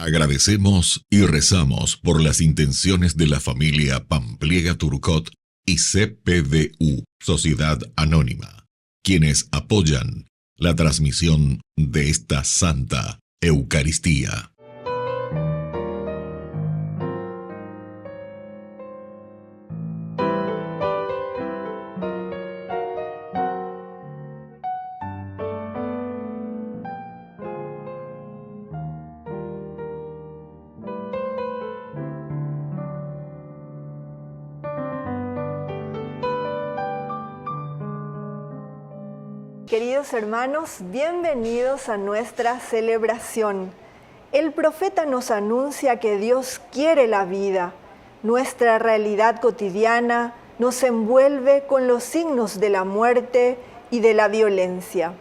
Agradecemos y rezamos por las intenciones de la familia Pampliega Turcot y CPDU, Sociedad Anónima, quienes apoyan la transmisión de esta Santa Eucaristía. Queridos hermanos, bienvenidos a nuestra celebración. El profeta nos anuncia que Dios quiere la vida. Nuestra realidad cotidiana nos envuelve con los signos de la muerte y de la violencia.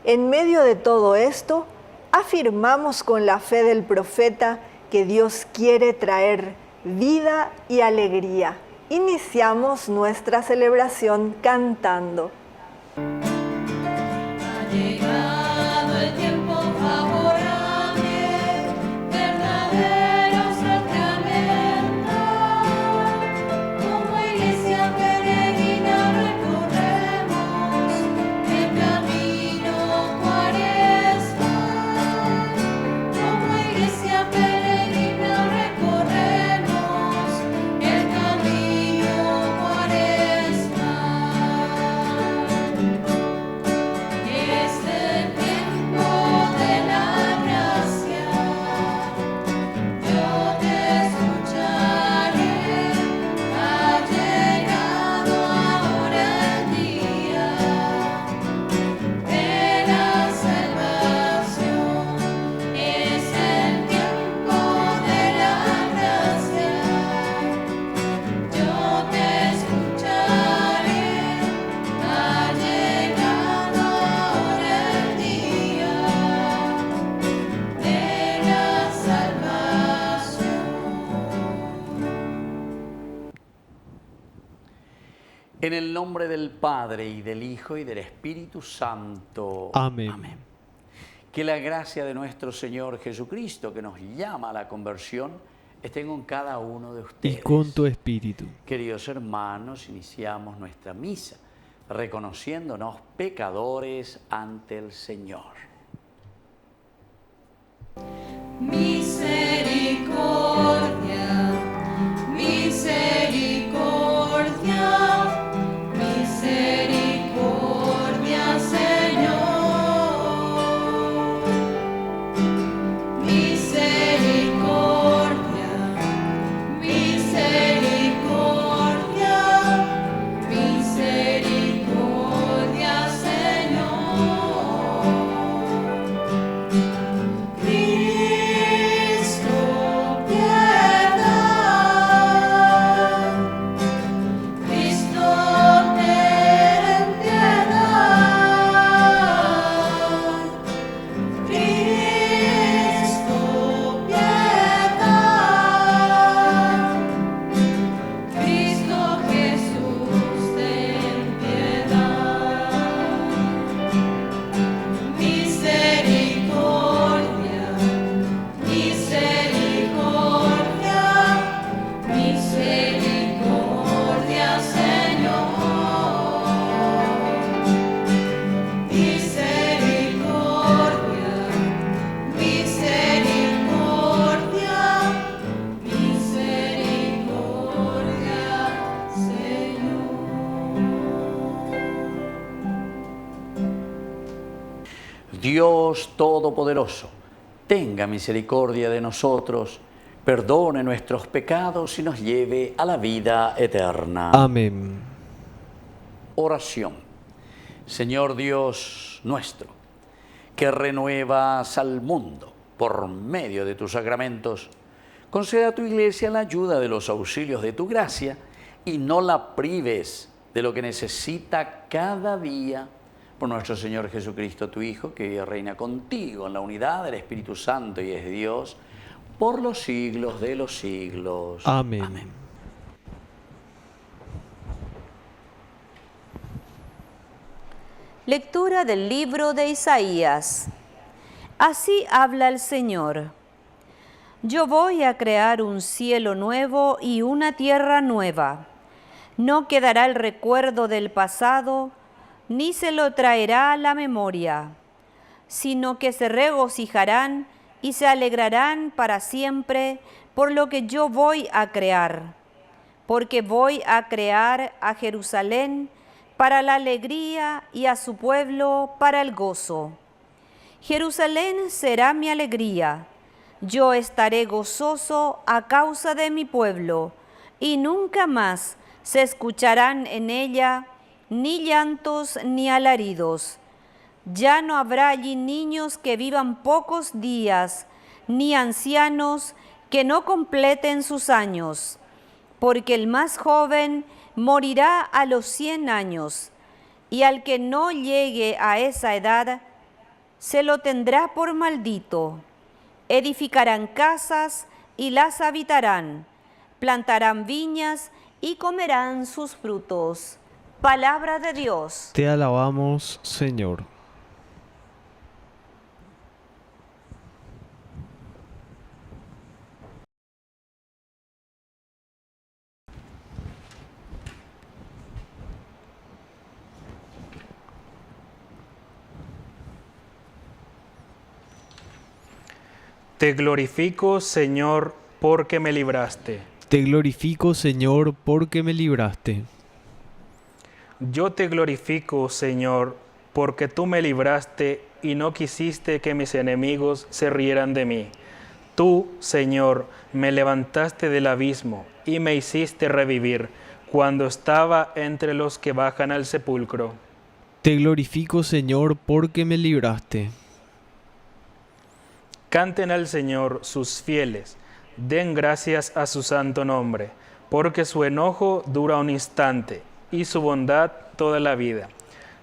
En medio de todo esto, afirmamos con la fe del profeta que Dios quiere traer vida y alegría. Iniciamos nuestra celebración cantando. Llegado el tiempo favorable, verdadero sacramento, como iglesia peregrina recorremos el camino cuaresmal. Como iglesia peregrina recorremos el camino En el nombre del Padre, y del Hijo, y del Espíritu Santo. Amén. Amén. Que la gracia de nuestro Señor Jesucristo, que nos llama a la conversión, esté con cada uno de ustedes. Y con tu espíritu. Queridos hermanos, iniciamos nuestra misa, reconociéndonos pecadores ante el Señor. Misericordia, misericordia. Misericordia, Señor. Misericordia, misericordia, misericordia, Señor. Cristo, piedad. Cristo, ten piedad. Cristo, piedad. Cristo Jesús, ten piedad. Misericordia, misericordia, misericordia, Señor. Misericordia, misericordia, misericordia, Señor. Dios Todopoderoso, tenga misericordia de nosotros, perdone nuestros pecados y nos lleve a la vida eterna. Amén. Oración. Señor Dios nuestro, que renuevas al mundo por medio de tus sacramentos, concede a tu Iglesia la ayuda de los auxilios de tu gracia y no la prives de lo que necesita cada día. Por nuestro Señor Jesucristo, tu Hijo, que vive y reina contigo en la unidad del Espíritu Santo y es Dios, por los siglos de los siglos. Amén. Amén. Lectura del libro de Isaías. Así habla el Señor. Yo voy a crear un cielo nuevo y una tierra nueva. No quedará el recuerdo del pasado, ni se lo traerá a la memoria, sino que se regocijarán y se alegrarán para siempre por lo que yo voy a crear. Porque voy a crear a Jerusalén para la alegría y a su pueblo para el gozo. Jerusalén será mi alegría. Yo estaré gozoso a causa de mi pueblo, y nunca más se escucharán en ella ni llantos ni alaridos. Ya no habrá allí niños que vivan pocos días, ni ancianos que no completen sus años, porque el más joven morirá a los 100 años, y al que no llegue a esa edad, se lo tendrá por maldito. Edificarán casas y las habitarán, plantarán viñas y comerán sus frutos. Palabra de Dios. Te alabamos, Señor. Te glorifico, Señor, porque me libraste. Te glorifico, Señor, porque me libraste. Yo te glorifico, Señor, porque tú me libraste y no quisiste que mis enemigos se rieran de mí. Tú, Señor, me levantaste del abismo y me hiciste revivir cuando estaba entre los que bajan al sepulcro. Te glorifico, Señor, porque me libraste. Canten al Señor sus fieles, den gracias a su santo nombre, porque su enojo dura un instante y su bondad toda la vida.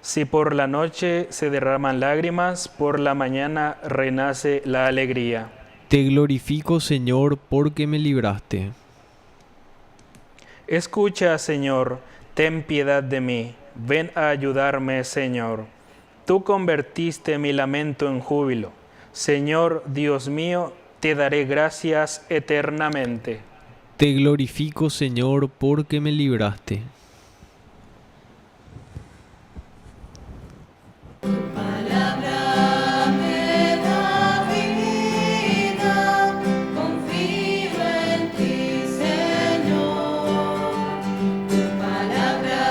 Si por la noche se derraman lágrimas, por la mañana renace la alegría. Te glorifico, Señor, porque me libraste. Escucha, Señor, ten piedad de mí, ven a ayudarme, Señor. Tú convertiste mi lamento en júbilo. Señor, Dios mío, te daré gracias eternamente. Te glorifico, Señor, porque me libraste. Palabra me da vida, confío en ti, Señor. Tu palabra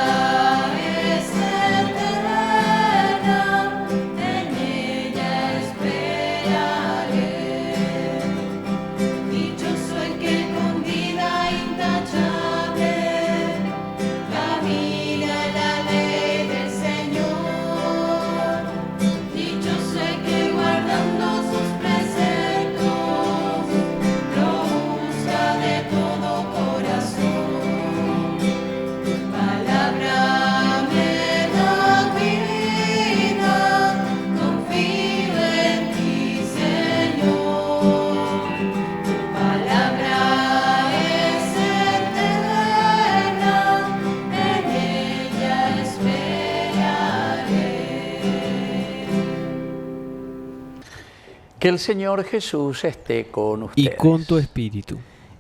es eterna, en ella esperaré. Dichoso el que con vida intachable camina en la ley del Señor. Dichoso el que guardando sus preceptos lo busca de todo corazón. Tu palabra me da vida, confío en ti, Señor. Tu palabra es eterna, en ella esperaré. Que el Señor Jesús esté con Y ustedes. con tu espíritu.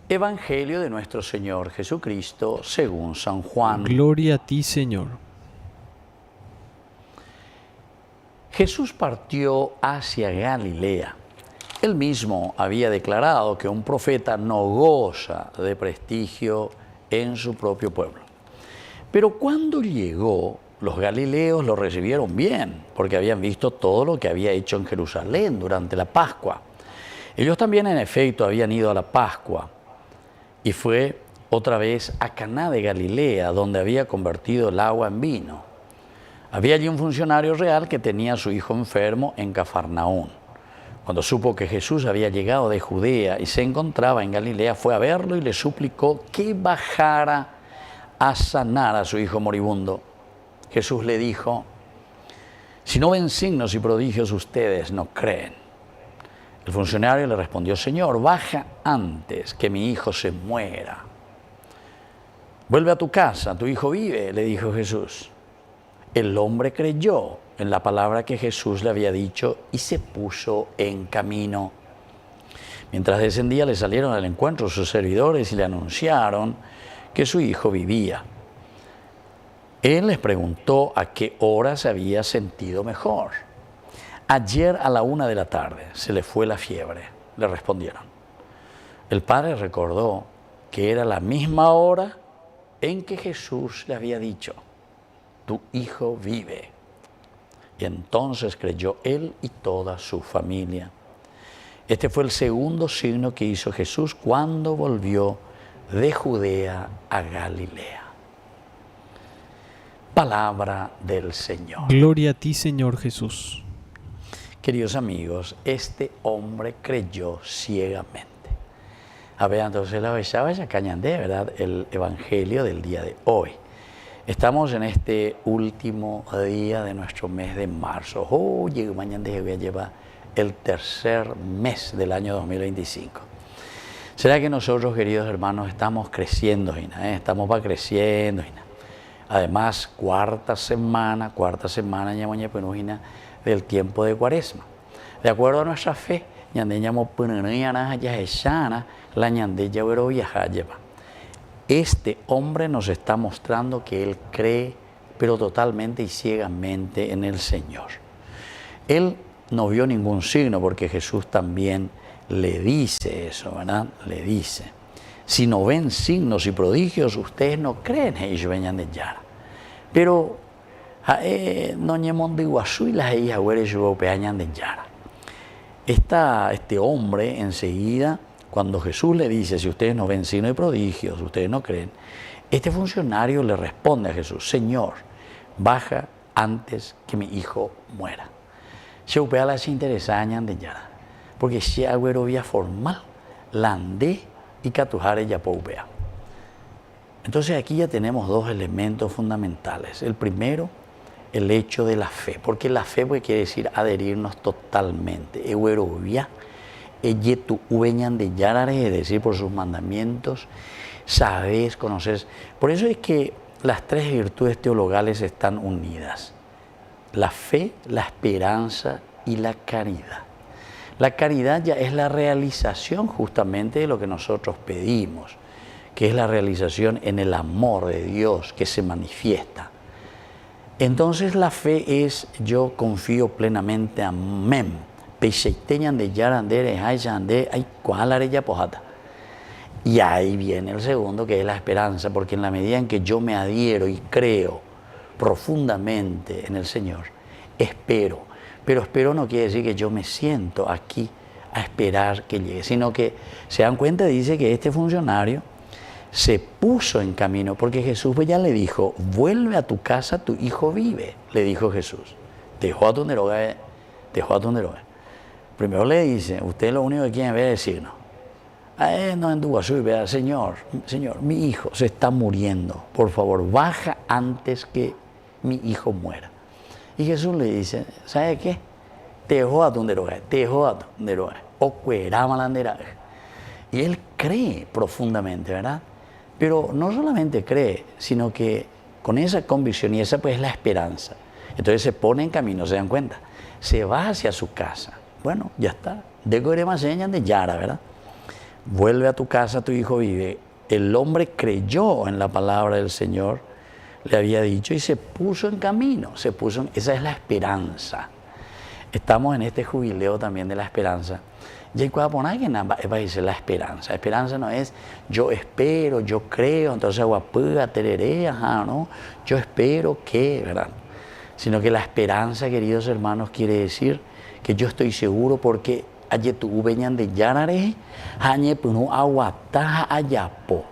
Evangelio de nuestro Señor Jesucristo según San Juan. Gloria a ti, Señor. Jesús partió hacia Galilea. Él mismo había declarado que un profeta no goza de prestigio en su propio pueblo. Pero cuando llegó, los galileos lo recibieron bien, porque habían visto todo lo que había hecho en Jerusalén durante la Pascua. Ellos también, en efecto, habían ido a la Pascua, y fue otra vez a Caná de Galilea, donde había convertido el agua en vino. Había allí un funcionario real que tenía a su hijo enfermo en Cafarnaún. Cuando supo que Jesús había llegado de Judea y se encontraba en Galilea, fue a verlo y le suplicó que bajara a sanar a su hijo moribundo. Jesús le dijo: si no ven signos y prodigios, ustedes no creen. El funcionario le respondió: Señor, baja antes que mi hijo se muera. Vuelve a tu casa, tu hijo vive, le dijo Jesús. El hombre creyó en la palabra que Jesús le había dicho y se puso en camino. Mientras descendía le salieron al encuentro sus servidores y le anunciaron que su hijo vivía. Él les preguntó a qué hora se había sentido mejor. Ayer a la 1 de la tarde se le fue la fiebre, le respondieron. El padre recordó que era la misma hora en que Jesús le había dicho, tu hijo vive. Y entonces creyó él y toda su familia. Este fue el segundo signo que hizo Jesús cuando volvió de Judea a Galilea. Palabra del Señor. Gloria a ti, Señor Jesús. Queridos amigos, este hombre creyó ciegamente. A ver, entonces la vaya cañandé, ¿verdad? El evangelio del día de hoy. Estamos en este último día de nuestro mes de marzo. Mañana voy a llevar el tercer mes del año 2025. ¿Será que nosotros, queridos hermanos, estamos creciendo? Estamos creciendo. Además, cuarta semana del tiempo de Cuaresma. De acuerdo a nuestra fe, este hombre nos está mostrando que él cree, pero totalmente y ciegamente en el Señor. Él no vio ningún signo porque Jesús también le dice eso, ¿verdad? Le dice, si no ven signos y prodigios, ustedes no creen que ellos vengan de Yara. Pero no ñemon de Iguazú y las ellas europeañan de Yara. Este hombre enseguida, cuando Jesús le dice, si ustedes no ven signos y prodigios, ustedes no creen, este funcionario le responde a Jesús, Señor, baja antes que mi hijo muera. Se upea las interesañan de Yara, porque si agüero vía formal, landé y catujare ya upea. Entonces aquí ya tenemos dos elementos fundamentales. El primero, el hecho de la fe, porque la fe quiere decir adherirnos totalmente. Eurovia, tu uveñan de Yarare, es decir, por sus mandamientos, sabes, conoces. Por eso es que las tres virtudes teologales están unidas. La fe, la esperanza y la caridad. La caridad ya es la realización justamente de lo que nosotros pedimos, que es la realización en el amor de Dios que se manifiesta. Entonces la fe es yo confío plenamente, amén. Y ahí viene el segundo, que es la esperanza, porque en la medida en que yo me adhiero y creo profundamente en el Señor, espero. Pero espero no quiere decir que yo me siento aquí a esperar que llegue, sino que se dan cuenta, dice que este funcionario se puso en camino, porque Jesús ya le dijo, vuelve a tu casa, tu hijo vive, le dijo Jesús. Dejó a tu neroga. Primero le dice, usted lo único que quiere ver es signo. No en Duazú, vea, Señor, mi hijo se está muriendo, por favor, baja antes que mi hijo muera. Y Jesús le dice, ¿sabe qué? Te dejó a tu neroga, o cuerama la neroga. Y él cree profundamente, ¿verdad? Pero no solamente cree, sino que con esa convicción, y esa pues es la esperanza. Entonces se pone en camino, se dan cuenta, se va hacia su casa. Bueno, ya está. De Corema señan de Yara, ¿verdad? Vuelve a tu casa, tu hijo vive. El hombre creyó en la palabra del Señor, le había dicho, y se puso en camino. Esa es la esperanza. Estamos en este jubileo también de la esperanza. Y cuando poner que nada va a decir la esperanza. La esperanza no es yo espero, yo creo, entonces aguapúa, tereré, ¿no? Yo espero que, ¿verdad? Sino que la esperanza, queridos hermanos, quiere decir que yo estoy seguro porque ayetu veñan de Yanare, añe punu aguataja ayapo.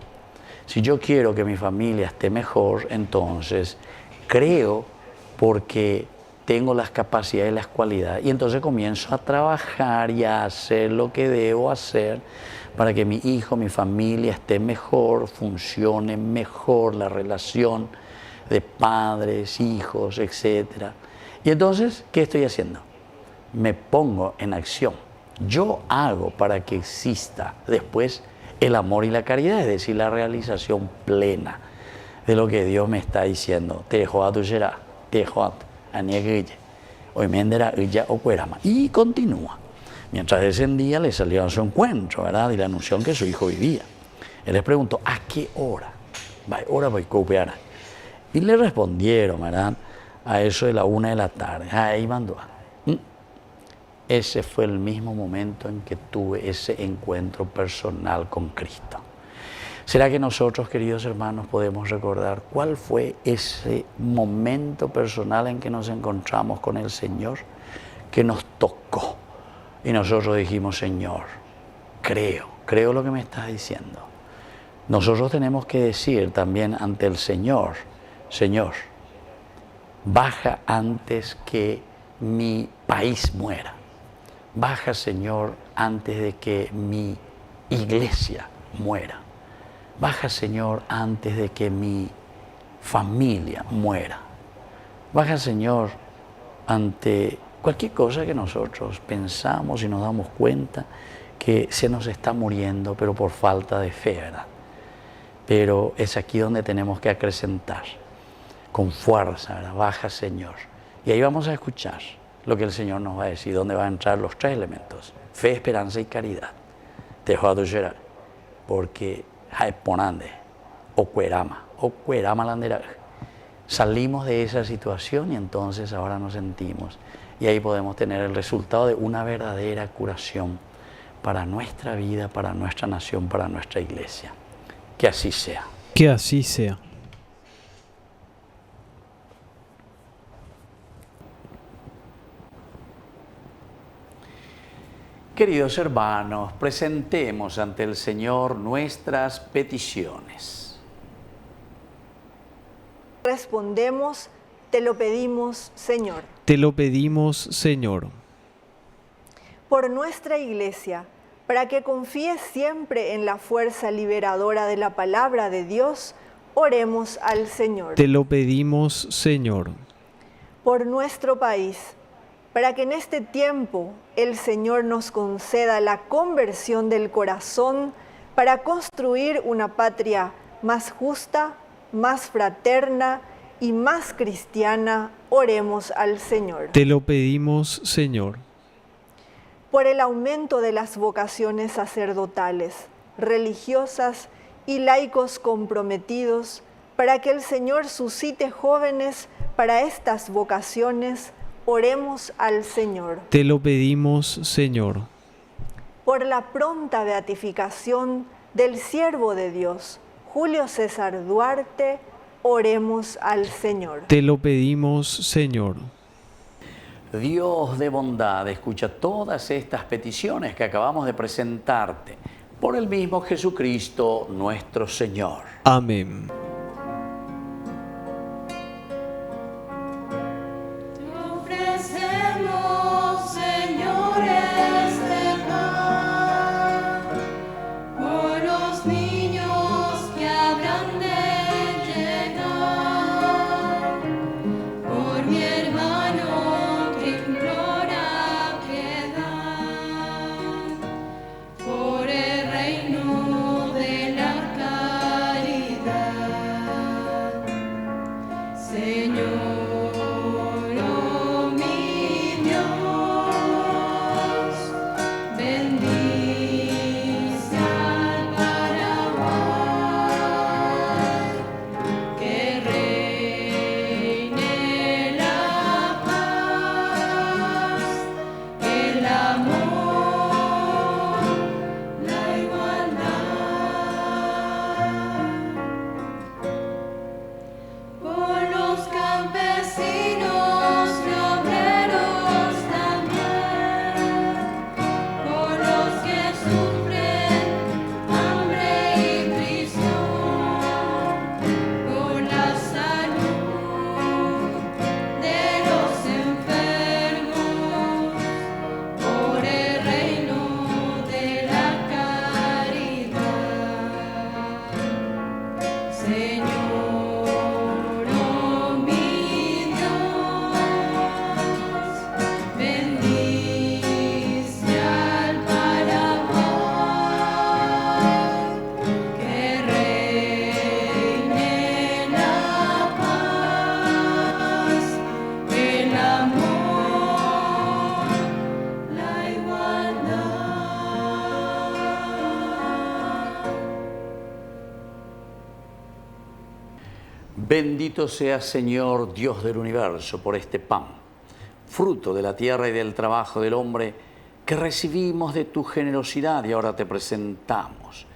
Si yo quiero que mi familia esté mejor, entonces creo porque tengo las capacidades y las cualidades. Y entonces comienzo a trabajar y a hacer lo que debo hacer para que mi hijo, mi familia esté mejor, funcione mejor la relación de padres, hijos, etc. Y entonces, ¿qué estoy haciendo? Me pongo en acción. Yo hago para que exista después el amor y la caridad, es decir, la realización plena de lo que Dios me está diciendo. Te dejo a tu será, te dejo a tu. Y continúa. Mientras descendía, le salió a su encuentro, ¿verdad? Y le anunció que su hijo vivía. Él les preguntó, ¿a qué hora? Hora voy a copiar. Y le respondieron, ¿verdad? A eso de la 1 de la tarde. Ahí mandó. Ese fue el mismo momento en que tuve ese encuentro personal con Cristo. ¿Será que nosotros, queridos hermanos, podemos recordar cuál fue ese momento personal en que nos encontramos con el Señor, que nos tocó? Y nosotros dijimos, Señor, creo lo que me estás diciendo. Nosotros tenemos que decir también ante el Señor, Señor, baja antes que mi país muera. Baja, Señor, antes de que mi iglesia muera. Baja, Señor, antes de que mi familia muera. Baja, Señor, ante cualquier cosa que nosotros pensamos y nos damos cuenta que se nos está muriendo, pero por falta de fe, ¿verdad? Pero es aquí donde tenemos que acrecentar con fuerza, ¿verdad? Baja, Señor. Y ahí vamos a escuchar lo que el Señor nos va a decir, dónde van a entrar los 3 elementos: fe, esperanza y caridad. Te dejo a llorar, porque salimos de esa situación y entonces ahora nos sentimos. Y ahí podemos tener el resultado de una verdadera curación para nuestra vida, para nuestra nación, para nuestra iglesia. Que así sea. Que así sea. Queridos hermanos, presentemos ante el Señor nuestras peticiones. Respondemos, te lo pedimos, Señor. Te lo pedimos, Señor. Por nuestra Iglesia, para que confíe siempre en la fuerza liberadora de la palabra de Dios, oremos al Señor. Te lo pedimos, Señor. Por nuestro país, para que en este tiempo el Señor nos conceda la conversión del corazón para construir una patria más justa, más fraterna y más cristiana, oremos al Señor. Te lo pedimos, Señor. Por el aumento de las vocaciones sacerdotales, religiosas y laicos comprometidos, para que el Señor suscite jóvenes para estas vocaciones, oremos al Señor. Te lo pedimos, Señor. Por la pronta beatificación del siervo de Dios, Julio César Duarte, oremos al Señor. Te lo pedimos, Señor. Dios de bondad, escucha todas estas peticiones que acabamos de presentarte por el mismo Jesucristo nuestro Señor. Amén. La igualdad. Bendito seas, Señor, Dios del universo, por este pan, fruto de la tierra y del trabajo del hombre, que recibimos de tu generosidad y ahora te presentamos.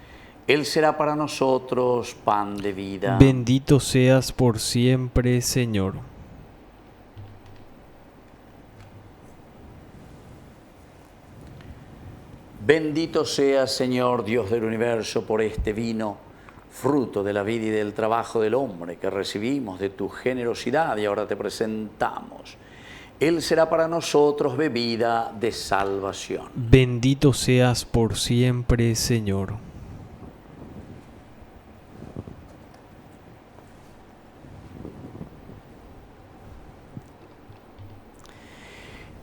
Él será para nosotros pan de vida. Bendito seas por siempre, Señor. Bendito seas, Señor, Dios del universo, por este vino, fruto de la vida y del trabajo del hombre, que recibimos de tu generosidad y ahora te presentamos. Él será para nosotros bebida de salvación. Bendito seas por siempre, Señor.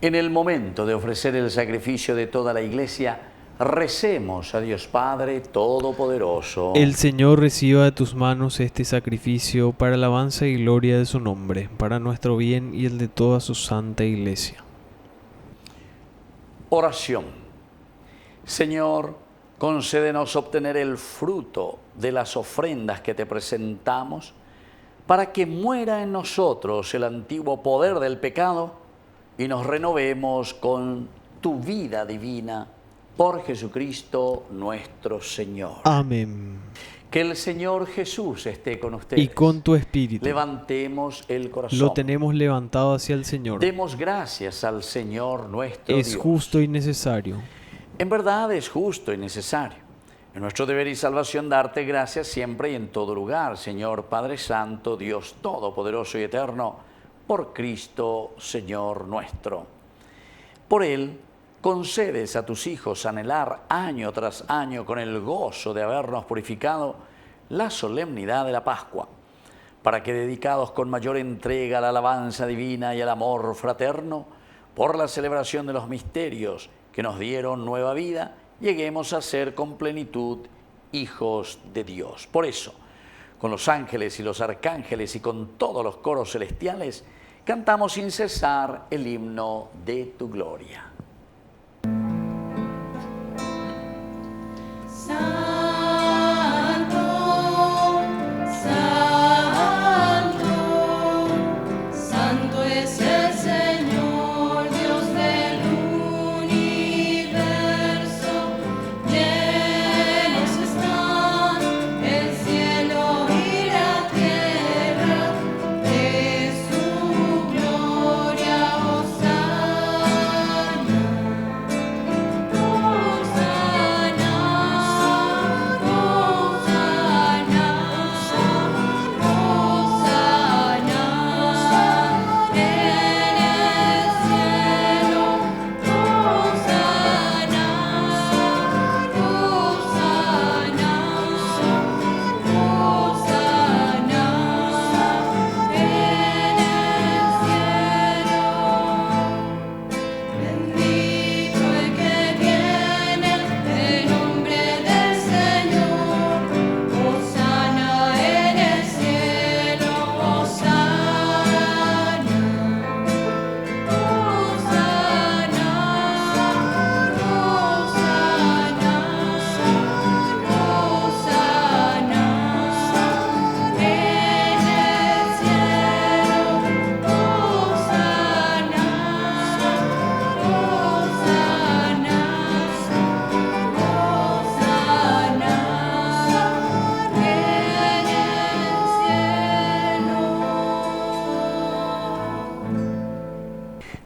En el momento de ofrecer el sacrificio de toda la Iglesia, recemos a Dios Padre Todopoderoso. El Señor reciba de tus manos este sacrificio para alabanza y gloria de su nombre, para nuestro bien y el de toda su santa Iglesia. Oración. Señor, concédenos obtener el fruto de las ofrendas que te presentamos, para que muera en nosotros el antiguo poder del pecado y nos renovemos con tu vida divina. Por Jesucristo nuestro Señor. Amén. Que el Señor Jesús esté con ustedes. Y con tu espíritu. Levantemos el corazón. Lo tenemos levantado hacia el Señor. Demos gracias al Señor nuestro Es Dios. justo y necesario. En verdad es justo y necesario. Es nuestro deber y salvación darte gracias siempre y en todo lugar, Señor Padre Santo, Dios Todopoderoso y Eterno, por Cristo, Señor nuestro. Por Él, concedes a tus hijos anhelar año tras año con el gozo de habernos purificado la solemnidad de la Pascua, para que dedicados con mayor entrega a la alabanza divina y al amor fraterno, por la celebración de los misterios que nos dieron nueva vida, lleguemos a ser con plenitud hijos de Dios. Por eso, con los ángeles y los arcángeles y con todos los coros celestiales, cantamos sin cesar el himno de tu gloria.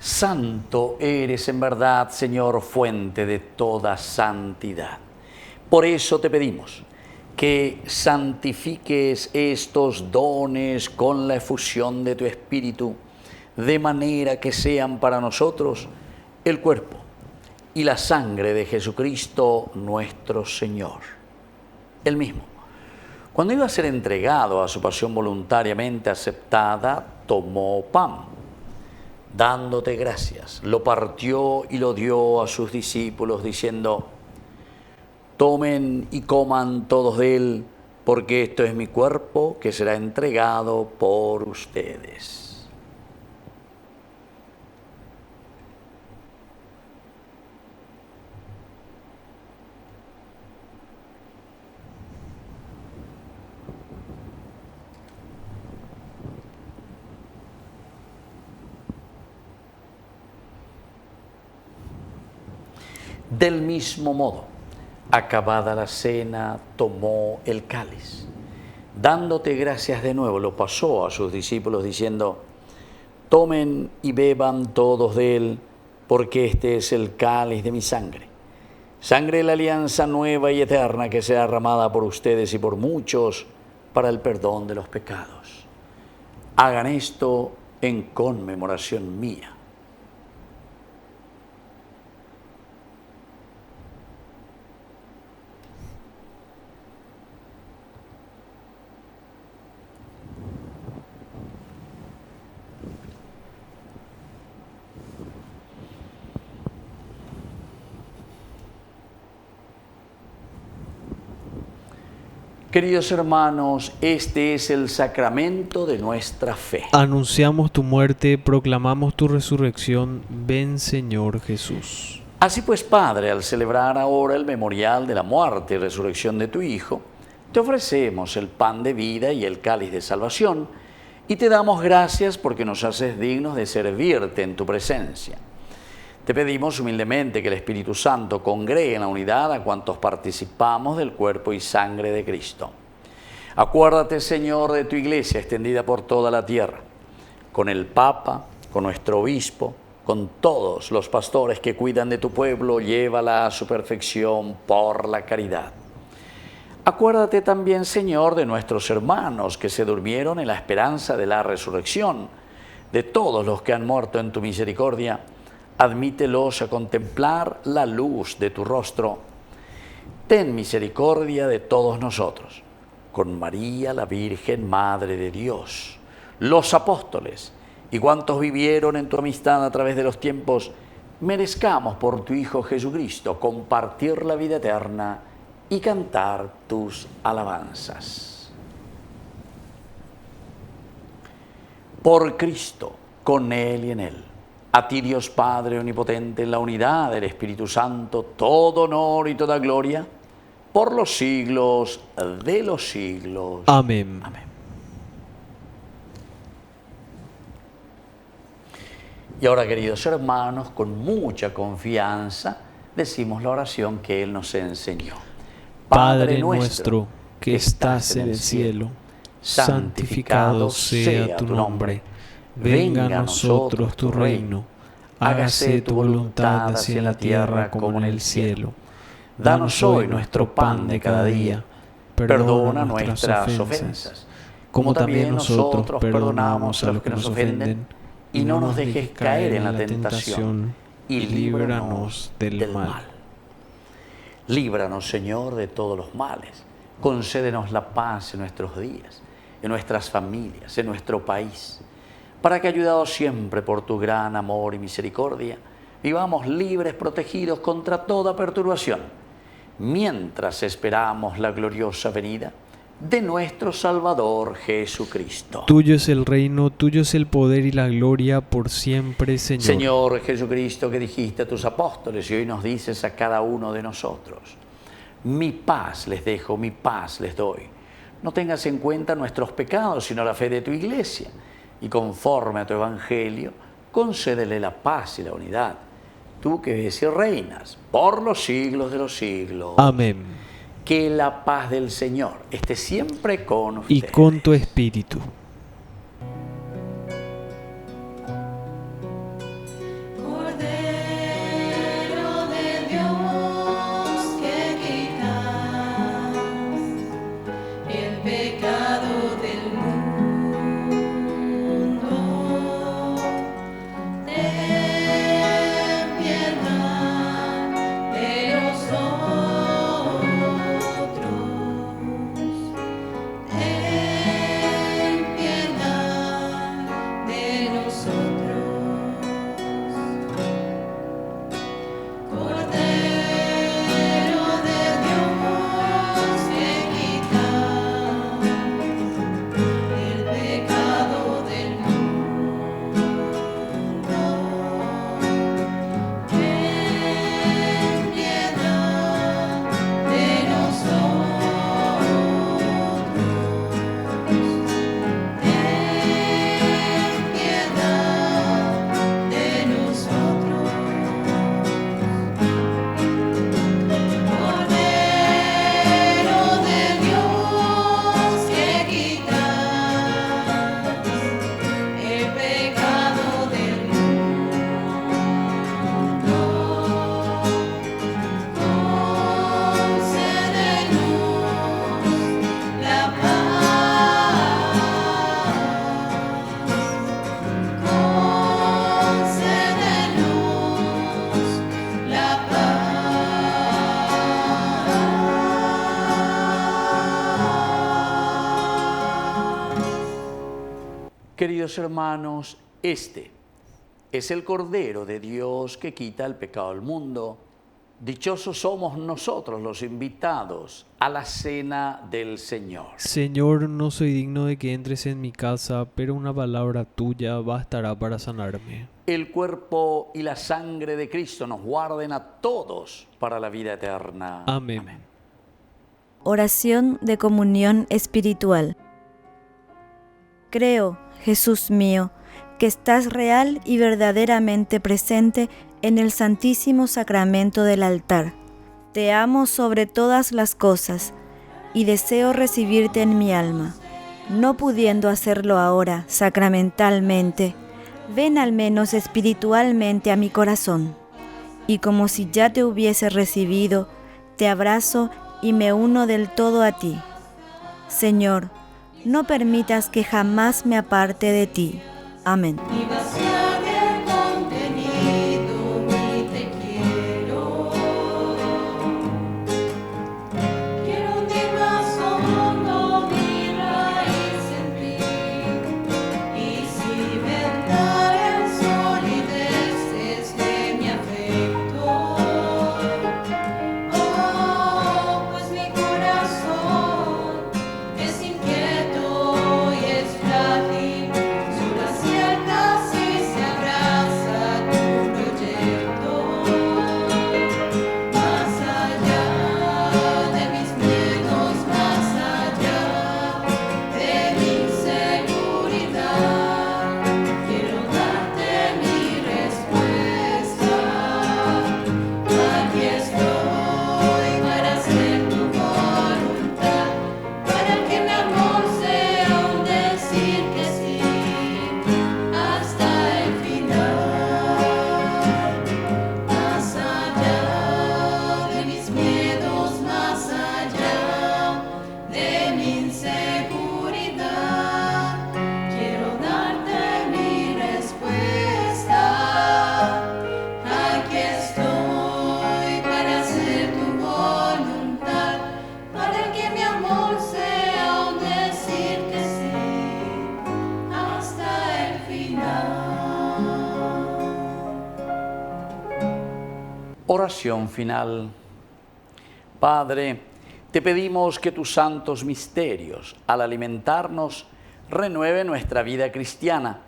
Santo eres en verdad, Señor, fuente de toda santidad. Por eso te pedimos que santifiques estos dones con la efusión de tu Espíritu, de manera que sean para nosotros el cuerpo y la sangre de Jesucristo nuestro Señor. Él mismo, cuando iba a ser entregado a su pasión voluntariamente aceptada, tomó pan. Dándote gracias, lo partió y lo dio a sus discípulos, diciendo: tomen y coman todos de él, porque esto es mi cuerpo que será entregado por ustedes. Del mismo modo, acabada la cena, tomó el cáliz. Dándote gracias de nuevo, lo pasó a sus discípulos diciendo: tomen y beban todos de él, porque este es el cáliz de mi sangre. Sangre de la alianza nueva y eterna que será derramada por ustedes y por muchos para el perdón de los pecados. Hagan esto en conmemoración mía. Queridos hermanos, este es el sacramento de nuestra fe. Anunciamos tu muerte, proclamamos tu resurrección. Ven, Señor Jesús. Así pues, Padre, al celebrar ahora el memorial de la muerte y resurrección de tu Hijo, te ofrecemos el pan de vida y el cáliz de salvación, y te damos gracias porque nos haces dignos de servirte en tu presencia. Te pedimos humildemente que el Espíritu Santo congregue en la unidad a cuantos participamos del cuerpo y sangre de Cristo. Acuérdate, Señor, de tu Iglesia extendida por toda la tierra, con el Papa, con nuestro Obispo, con todos los pastores que cuidan de tu pueblo, llévala a su perfección por la caridad. Acuérdate también, Señor, de nuestros hermanos que se durmieron en la esperanza de la resurrección, de todos los que han muerto en tu misericordia. Admítelos a contemplar la luz de tu rostro. Ten misericordia de todos nosotros, con María, la Virgen, Madre de Dios, los apóstoles y cuantos vivieron en tu amistad a través de los tiempos, merezcamos por tu Hijo Jesucristo compartir la vida eterna y cantar tus alabanzas. Por Cristo, con Él y en Él. A ti, Dios Padre Omnipotente, en la unidad del Espíritu Santo, todo honor y toda gloria, por los siglos de los siglos. Amén. Amén. Y ahora, queridos hermanos, con mucha confianza, decimos la oración que Él nos enseñó. Padre nuestro, que estás en el cielo, santificado sea tu nombre. Venga a nosotros tu reino, hágase tu voluntad así en la tierra como en el cielo. Danos hoy nuestro pan de cada día, perdona nuestras ofensas, como también nosotros perdonamos a los que nos ofenden, y no nos dejes caer en la tentación, y líbranos del mal. Líbranos, Señor, de todos los males. Concédenos la paz en nuestros días, en nuestras familias, en nuestro país, para que, ayudados siempre por tu gran amor y misericordia, vivamos libres, protegidos contra toda perturbación, mientras esperamos la gloriosa venida de nuestro Salvador Jesucristo. Tuyo es el reino, tuyo es el poder y la gloria por siempre, Señor. Señor Jesucristo, que dijiste a tus apóstoles y hoy nos dices a cada uno de nosotros: mi paz les dejo, mi paz les doy. No tengas en cuenta nuestros pecados, sino la fe de tu Iglesia. Y conforme a tu Evangelio, concédele la paz y la unidad. Tú que ves y reinas por los siglos de los siglos. Amén. Que la paz del Señor esté siempre con ustedes. Y con tu espíritu. Cordero de Dios, que quitas el pecado del mundo, ten piedad de nosotros, ten Queridos hermanos, este es el Cordero de Dios que quita el pecado del mundo. Dichosos somos nosotros los invitados a la cena del Señor. Señor, no soy digno de que entres en mi casa, pero una palabra tuya bastará para sanarme. El cuerpo y la sangre de Cristo nos guarden a todos para la vida eterna. Amén. Oración de comunión espiritual. Creo, Jesús mío, que estás real y verdaderamente presente en el Santísimo Sacramento del altar. Te amo sobre todas las cosas y deseo recibirte en mi alma. No pudiendo hacerlo ahora sacramentalmente, ven al menos espiritualmente a mi corazón. Y como si ya te hubiese recibido, te abrazo y me uno del todo a ti. Señor, no permitas que jamás me aparte de ti. Amén. Y vaciar el contenido, mi te quiero. Quiero hundir más hondo mi raíz en ti. Y cimentar en solidez de mi afecto. Oh, pues mi corazón es inquieto y es frágil. Solo acierta si se abraza tu proyecto. Más allá de mis miedos, más allá de mi inseguridad, quiero darte mi respuesta. Aquí estoy para hacer tu voluntad, para que mi amor sea un decir que sí hasta el final. Más allá de mis miedos, más allá de mi inseguridad, quiero darte mi respuesta. Aquí estoy para hacer tu voluntad, para que mi amor sea un decir que sí hasta el final. Oración final. Padre, te pedimos que tus santos misterios, al alimentarnos, renueven nuestra vida cristiana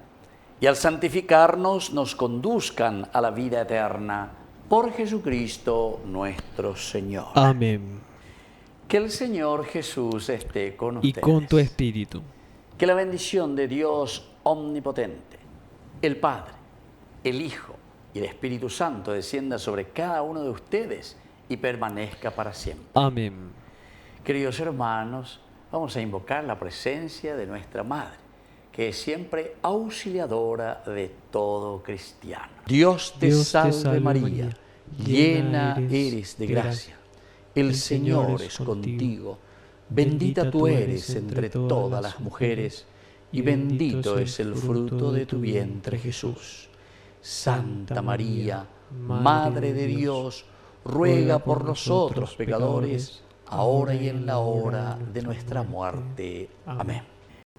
y al santificarnos nos conduzcan a la vida eterna. Por Jesucristo nuestro Señor. Amén. Que el Señor Jesús esté con Y ustedes. con tu espíritu. Que la bendición de Dios omnipotente, el Padre, el Hijo y el Espíritu Santo descienda sobre cada uno de ustedes y permanezca para siempre. Amén. Queridos hermanos, vamos a invocar la presencia de nuestra Madre, que es siempre auxiliadora de todo cristiano. Dios te salve María, llena eres de gracia. El Señor es contigo. Bendita tú eres entre todas las mujeres, y bendito es el fruto de tu vientre, Jesús. Santa María, Madre de Dios, ruega por nosotros pecadores, ahora y en la hora de nuestra muerte. Amén.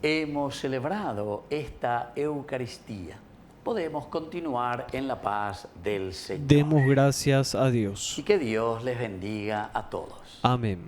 Hemos celebrado esta Eucaristía. Podemos continuar en la paz del Señor. Demos gracias a Dios. Y que Dios les bendiga a todos. Amén.